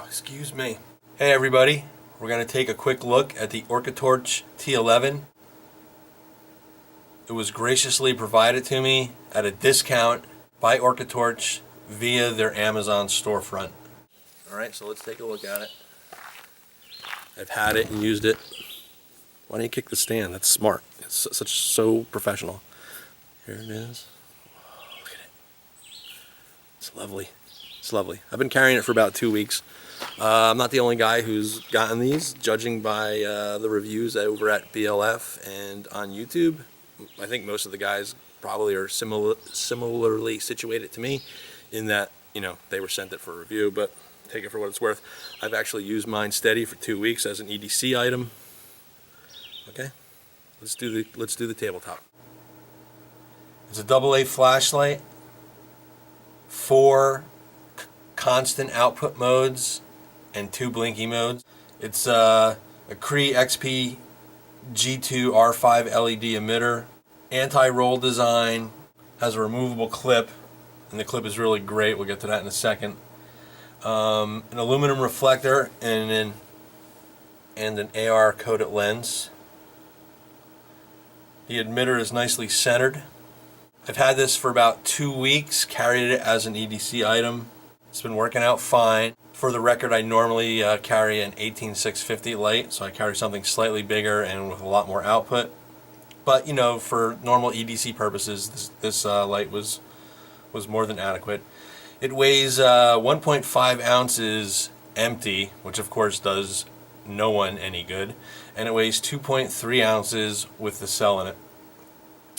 Excuse me. Hey everybody, we're going to take a quick look at the OrcaTorch T11. It was graciously provided to me at a discount by OrcaTorch via their Amazon storefront. Alright, so let's take a look at it. I've had it and used it. Why don't you kick the stand? That's smart. It's so professional. Here it is. Oh, look at it. It's lovely. It's lovely. I've been carrying it for about 2 weeks. I'm not the only guy who's gotten these, judging by the reviews over at BLF and on YouTube. I think most of the guys probably are similarly situated to me in that, you know, they were sent it for review, but take it for what it's worth. I've actually used mine steady for 2 weeks as an EDC item. Okay, let's do the tabletop. It's a AA flashlight, 4 constant output modes and 2 blinky modes. It's a Cree XP G2 R5 LED emitter, anti-roll design, has a removable clip, and the clip is really great. We'll get to that in a second. An aluminum reflector and an AR coated lens. The emitter is nicely centered. I've had this for about 2 weeks, carried it as an EDC item. It's been working out fine. For the record, I normally carry an 18650 light, so I carry something slightly bigger and with a lot more output. But you know, for normal EDC purposes, this light was more than adequate. It weighs 1.5 ounces empty, which of course does no one any good, and it weighs 2.3 ounces with the cell in it.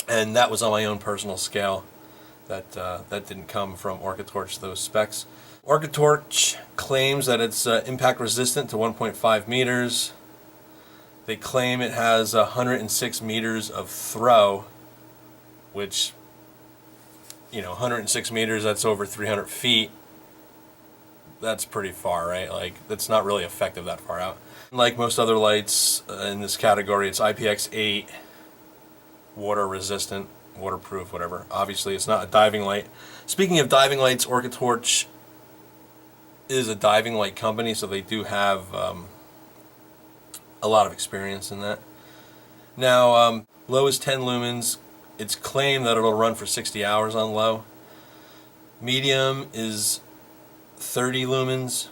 And that was on my own personal scale. That didn't come from OrcaTorch, those specs. OrcaTorch claims that it's impact resistant to 1.5 meters. They claim it has 106 meters of throw, which, you know, 106 meters, that's over 300 feet. That's pretty far, right? Like, that's not really effective that far out. Like most other lights in this category, it's IPX8, water resistant, waterproof, whatever. Obviously, it's not a diving light. Speaking of diving lights, OrcaTorch is a diving light company, so they do have a lot of experience in that. Now, low is 10 lumens. It's claimed that it'll run for 60 hours on low. Medium is 30 lumens.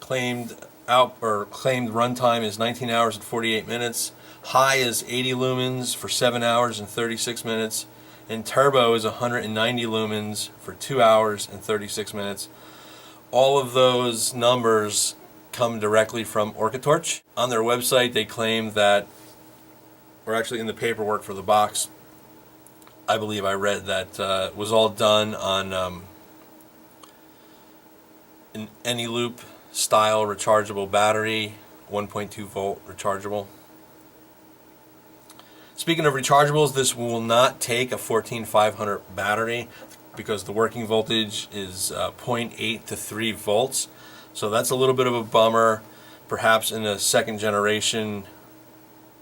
Claimed runtime is 19 hours and 48 minutes. High is 80 lumens for 7 hours and 36 minutes. And turbo is 190 lumens for 2 hours and 36 minutes. All of those numbers come directly from OrcaTorch. On their website, they claim that, or actually in the paperwork for the box, I believe I read that it was all done on an AnyLoop style rechargeable battery, 1.2 volt rechargeable. Speaking of rechargeables, this will not take a 14500 battery because the working voltage is 0.8 to 3 volts. So that's a little bit of a bummer. Perhaps in a second generation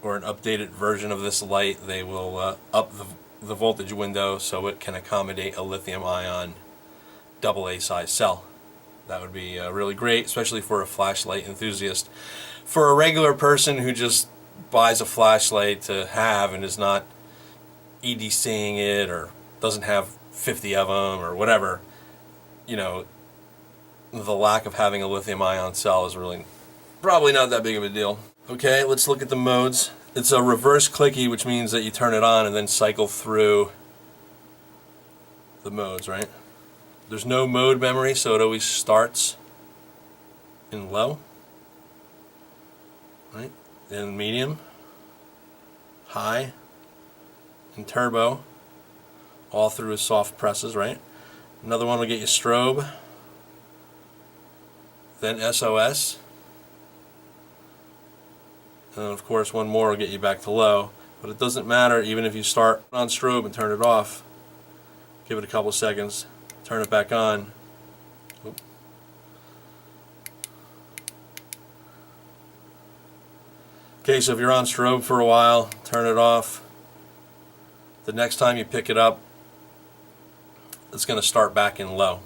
or an updated version of this light, they will up the voltage window so it can accommodate a lithium-ion AA size cell. That would be really great, especially for a flashlight enthusiast. For a regular person who just buys a flashlight to have and is not EDCing it or doesn't have 50 of them or whatever, you know, the lack of having a lithium-ion cell is really probably not that big of a deal. Okay, let's look at the modes. It's a reverse clicky, which means that you turn it on and then cycle through the modes, right? There's no mode memory, so it always starts in low, right? Then medium, high, and turbo, all through with soft presses, right? Another one will get you strobe, then SOS, and then of course one more will get you back to low. But it doesn't matter even if you start on strobe and turn it off. Give it a couple seconds, turn it back on. Oop. Okay, so if you're on strobe for a while, turn it off. The next time you pick it up, it's going to start back in low.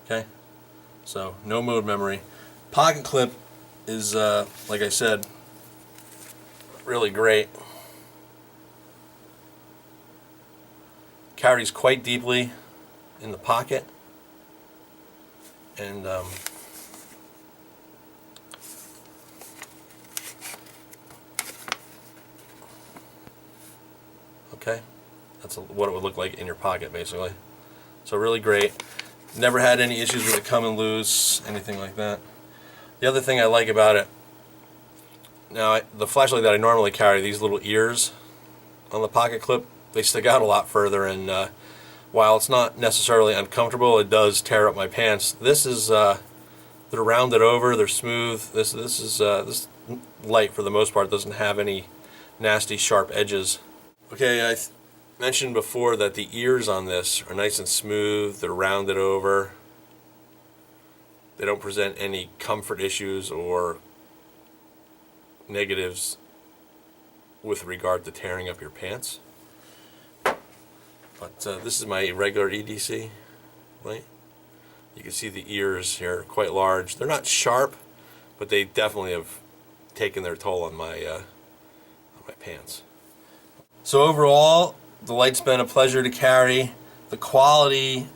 Okay? So no mode memory. Pocket clip is, like I said, really great. Carries quite deeply in the pocket, and okay, that's what it would look like in your pocket basically. So really great. Never had any issues with it coming loose, anything like that. The other thing I like about it, now the flashlight that I normally carry, these little ears on the pocket clip, they stick out a lot further, and while it's not necessarily uncomfortable, it does tear up my pants. This is they're rounded over, they're smooth. This light for the most part doesn't have any nasty sharp edges. Okay, I mentioned before that the ears on this are nice and smooth, they're rounded over. They don't present any comfort issues or negatives with regard to tearing up your pants. But this is my regular EDC light. You can see the ears here are quite large. They're not sharp, but they definitely have taken their toll on my pants. So overall, the light's been a pleasure to carry. The quality,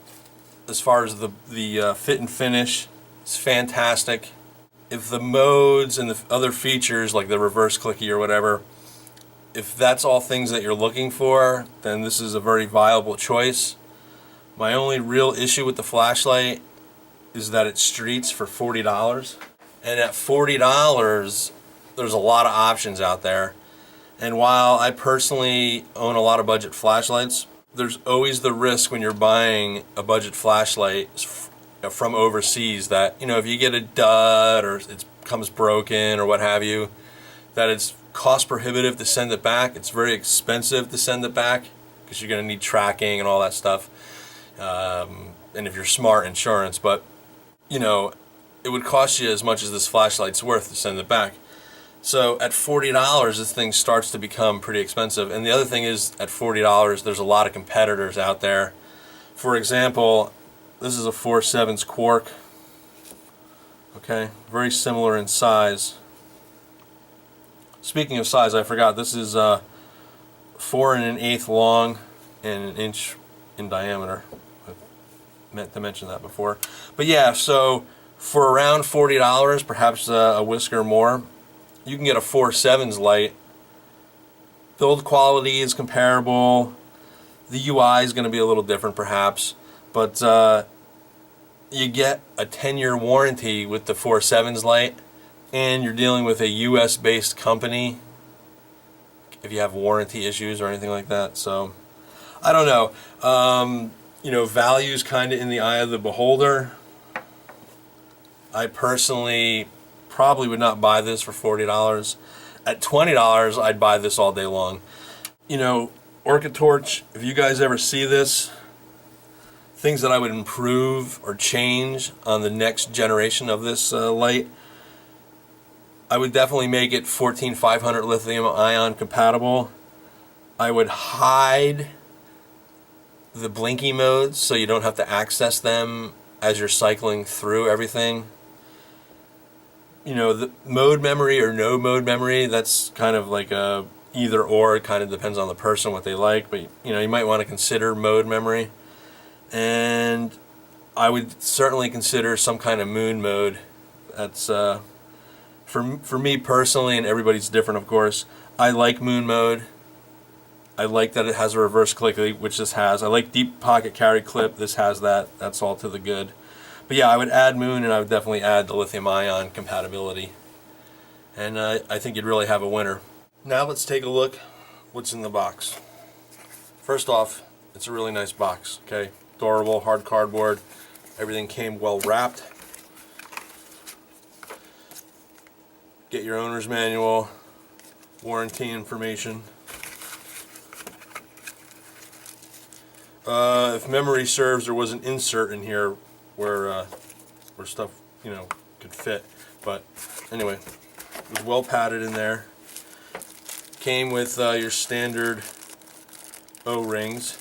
as far as the fit and finish, is fantastic. If the modes and the other features, like the reverse clicky or whatever, if that's all things that you're looking for, then this is a very viable choice. My only real issue with the flashlight is that it streets for $40. And at $40, there's a lot of options out there. And while I personally own a lot of budget flashlights, there's always the risk when you're buying a budget flashlight from overseas that, you know, if you get a dud or it comes broken or what have you, that it's cost prohibitive to send it back. It's very expensive to send it back because you're going to need tracking and all that stuff. And if you're smart, insurance. But, you know, it would cost you as much as this flashlight's worth to send it back. So at $40, this thing starts to become pretty expensive. And the other thing is, at $40, there's a lot of competitors out there. For example, this is a 4/7 Quark. Okay, very similar in size. Speaking of size, I forgot, this is 4 1/8 long and 1 inch in diameter. I meant to mention that before. But yeah, so for around $40, perhaps a whisker more, you can get a 4/7 light. Build quality is comparable. The UI is going to be a little different perhaps, but you get a 10-year warranty with the 4/7 light, and you're dealing with a US based company if you have warranty issues or anything like that. So I don't know, you know, value's kind of in the eye of the beholder. I personally probably would not buy this for $40. At $20, I'd buy this all day long. You know, OrcaTorch, if you guys ever see this, things that I would improve or change on the next generation of this light, I would definitely make it 14500 lithium ion compatible. I would hide the blinky modes so you don't have to access them as you're cycling through everything. You know, the mode memory or no mode memory, that's kind of like a either or. It kind of depends on the person, what they like, but you know, you might want to consider mode memory. And I would certainly consider some kind of moon mode. That's for me personally, and everybody's different of course. I like moon mode. I like that it has a reverse clicky, which this has. I like deep pocket carry clip. This has that. That's all to the good. But yeah, I would add moon, and I would definitely add the lithium ion compatibility. And I think you'd really have a winner. Now let's take a look what's in the box. First off, it's a really nice box, okay? Durable, hard cardboard. Everything came well wrapped. Get your owner's manual, warranty information. If memory serves, there was an insert in here where stuff, you know, could fit. But anyway, it was well padded in there. Came with your standard O-rings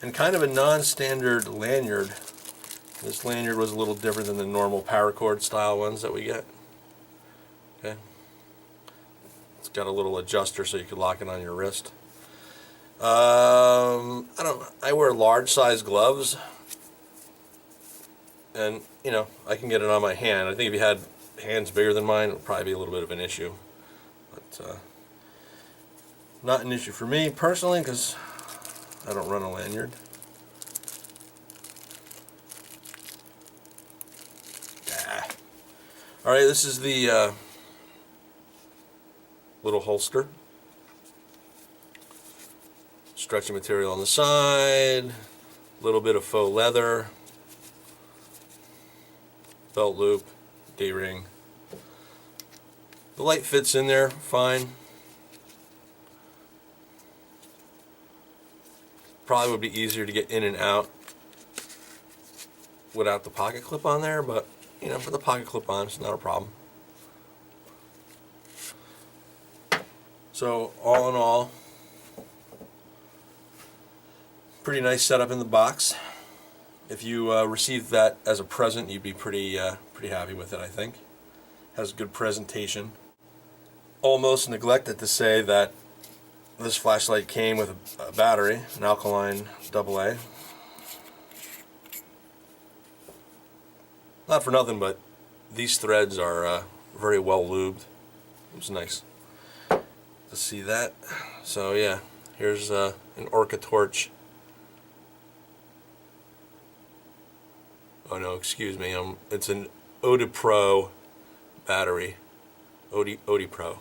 and kind of a non-standard lanyard This lanyard was a little different than the normal paracord style ones that we get. Okay. It's got a little adjuster so you can lock it on your wrist. I wear large size gloves, and you know, I can get it on my hand. I think if you had hands bigger than mine, it would probably be a little bit of an issue, but not an issue for me personally because I don't run a lanyard. Alright, this is the little holster. Stretchy material on the side, a little bit of faux leather, belt loop, D-ring. The light fits in there fine. Probably would be easier to get in and out without the pocket clip on there, but you know, for the pocket clip on, it's not a problem. So all in all, pretty nice setup in the box. If you received that as a present, you'd be pretty happy with it, I think. Has good presentation. Almost neglected to say that this flashlight came with a battery, an alkaline AA. Not for nothing, but these threads are very well lubed. It was nice to see that. So yeah, here's an OrcaTorch. Oh no, excuse me. It's an ODI battery. ODI Pro.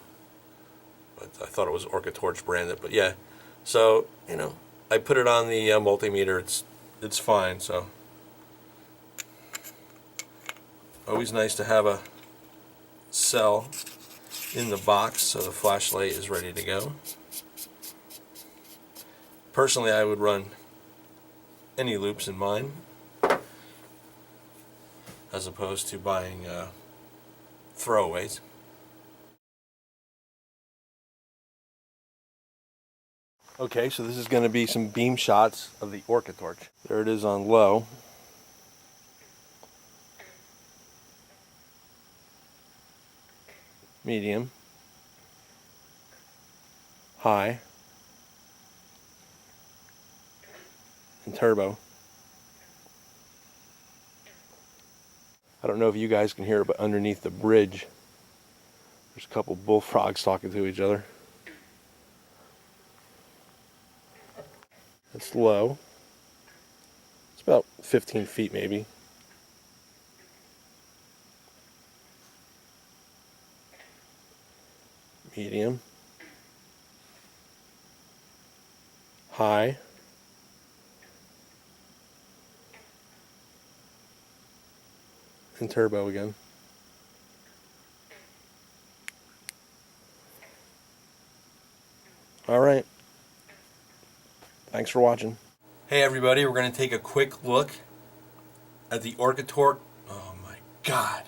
But I thought it was OrcaTorch branded. But yeah, so you know, I put it on the multimeter. It's fine. So always nice to have a cell in the box so the flashlight is ready to go. Personally, I would run any loops in mine as opposed to buying throwaways. Okay, so this is going to be some beam shots of the OrcaTorch. There it is on low. Medium, high, and turbo. I don't know if you guys can hear it, but underneath the bridge, there's a couple bullfrogs talking to each other. It's low. It's about 15 feet maybe. Medium, high, and turbo again. All right. Thanks for watching. Hey everybody, we're going to take a quick look at the OrcaTorch. Oh my God.